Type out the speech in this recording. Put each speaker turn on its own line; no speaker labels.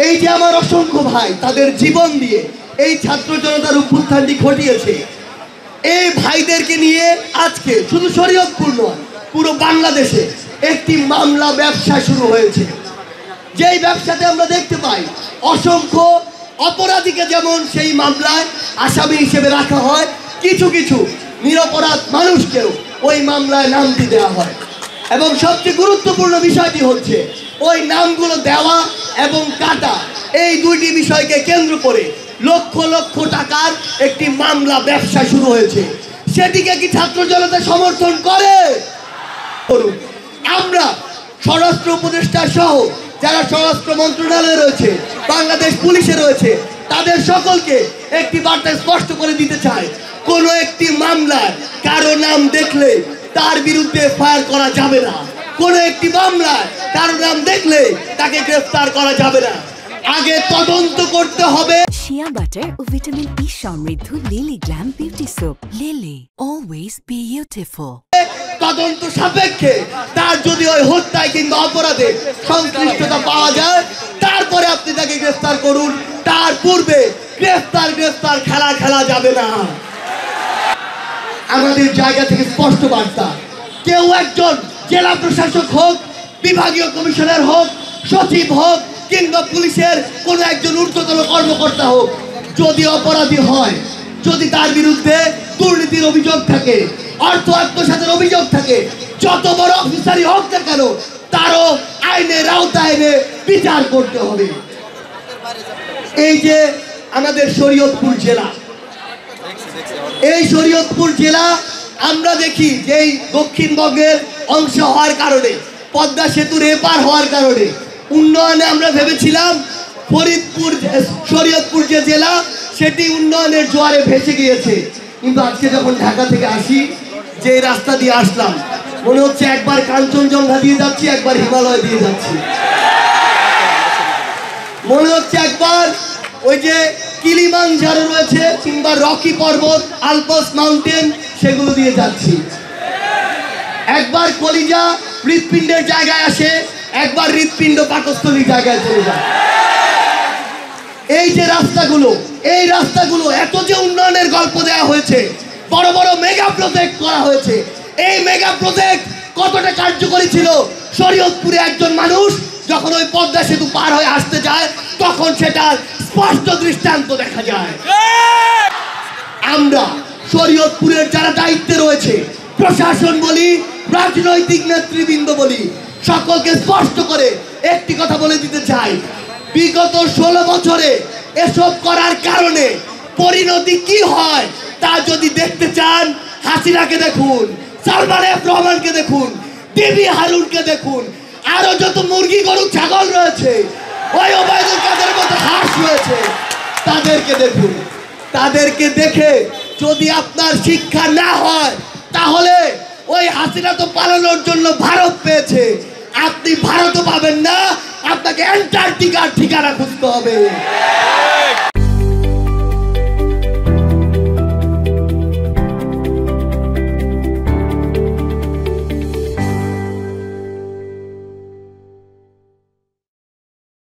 এই যে আমার অসংখ্য ভাই তাদের জীবন দিয়ে এই ছাত্র জনতার অভ্যুত্থানটি ঘটিয়েছে, এই ভাইদেরকে নিয়ে আজকে শুধু শরীয়তপুর নয়, পুরো বাংলাদেশে একটি মামলা ব্যবসা শুরু হয়েছে। যেই ব্যবসাতে আমরা দেখতে পাই অসংখ্য অপরাধীকে যেমন সেই মামলায় আসামি হিসেবে রাখা হয়, কিছু কিছু নিরপরাধ মানুষকেও ওই মামলায় নামটি দেওয়া হয়। এবং সবচেয়ে গুরুত্বপূর্ণ বিষয়টি হচ্ছে ওই নামগুলো দেওয়া এবং কাটা, এই দুইটি বিষয়কে কেন্দ্র করে লক্ষ লক্ষ টাকার একটি মামলা ব্যবসা শুরু হয়েছে। সেটিকে কি ছাত্র জনতা সমর্থন করে? করুন। আমরা স্বরাষ্ট্র উপদেষ্টা সহ যারা স্বরাষ্ট্র মন্ত্রণালয়ে রয়েছে, বাংলাদেশ পুলিশে রয়েছে, তাদের সকলকে একটি বার্তা স্পষ্ট করে দিতে চাই, কোনো একটি মামলায় কারো নাম দেখলে তার বিরুদ্ধে ফায়ার করা যাবে না। কোনো একটি মামলায় কারো নাম দেখলে তাকে গ্রেফতার করা যাবে না, আগে তদন্ত করতে হবে।
শিয়া বাটার ও ভিটামিন ই সমৃদ্ধ lily glam beauty soap. Lily, always beautiful.
তদন্ত সাপেক্ষে তার যদি ওই হত্যায় কিংবা অপরাধে সংশ্লিষ্টতা পাওয়া যায়, তারপরে আপনি তাকে গ্রেফতার করুন। তার পূর্বে গ্রেফতার খেলা যাবে না। আমাদের জায়গা থেকে স্পষ্ট বার্তা, কেউ একজন জেলা প্রশাসক হোক, বিভাগীয় কমিশনার হোক, সচিব হোক কিংবা পুলিশের কোনো একজন ঊর্ধ্বতন কর্মকর্তা হোক, যদি অপরাধী হয়, যদি তার বিরুদ্ধে দুর্নীতির অভিযোগ থাকে, অর্থ আত্মসাতের অভিযোগ থাকে, যত বড় অফিসারই হোক না কেন, তারও আইনের আওতায় এনে বিচার করতে হবে। এই যে আমাদের শরীয়তপুর জেলা, এই শরীয়তপুর জেলা আমরা দেখি যে এই দক্ষিণবঙ্গের অংশ হওয়ার কারণে, পদ্মা সেতুর এপার হওয়ার কারণে উন্নয়নে আমরা ভেবেছিলাম ফরিদপুর শরীয়তপুর যে জেলা সেটি উন্নয়নের জোয়ারে ভেসে গিয়েছে। কিন্তু আজকে যখন ঢাকা থেকে আসি, যে রাস্তা দিয়ে আসলাম, মনে হচ্ছে একবার কাঞ্চনজঙ্ঘা দিয়ে যাচ্ছি, একবার হিমালয় দিয়ে যাচ্ছি। মনে হচ্ছে একবার ওই যে কিলিমানজারো রয়েছে কিংবা রকি পর্বত, আলপস মাউন্টেন, সেগুলো দিয়ে যাচ্ছি। একবার কলিজা হৃৎপিণ্ডের জায়গায় আসে, একবার হৃৎপিণ্ড পাকস্থলীর জায়গায় চলে যায়। এই যে রাস্তাগুলো, এই রাস্তাগুলো এত যে উন্নয়নের গল্প দেওয়া হয়েছে, বড় বড় মেগা প্রজেক্ট করা হয়েছে, এই মেগা প্রজেক্ট কতটা কার্যকরী ছিল শরীয়তপুরে একজন মানুষ যখন ওই পদ্মা সেতু পার হয়ে আসতে যায়, তখন সেটার স্পষ্ট দৃষ্টান্ত দেখা যায়। আমরা শরীয়তপুরের যারা দায়িত্বে রয়েছে, প্রশাসন বলি, রাজনৈতিক নেতৃবৃন্দ বলি, সকলকে স্পষ্ট করে একটি কথা বলে দিতে চাই, বিগত 16 বছরে এসব করার কারণে পরিণতি কি হয় তা যদি দেখতে চান, হাসিনাকে দেখুন, সালমান এফ রহমানকে দেখুন, ডিবি হারুনকে দেখুন, আরো যত মুরগি গরু ছাগল রয়েছে, ওই ওবায়দুল কাদের মতো হাঁস রয়েছে, তাদেরকে দেখুন। তাদেরকে দেখে যদি আপনার শিক্ষা না হয়, তাহলে ওই হাসিনা তো পালানোর জন্য ভারত পেয়েছে, আপনি ভারতও পাবেন না, আপনাকে অ্যান্টার্কটিকার ঠিকানা খুঁজতে হবে।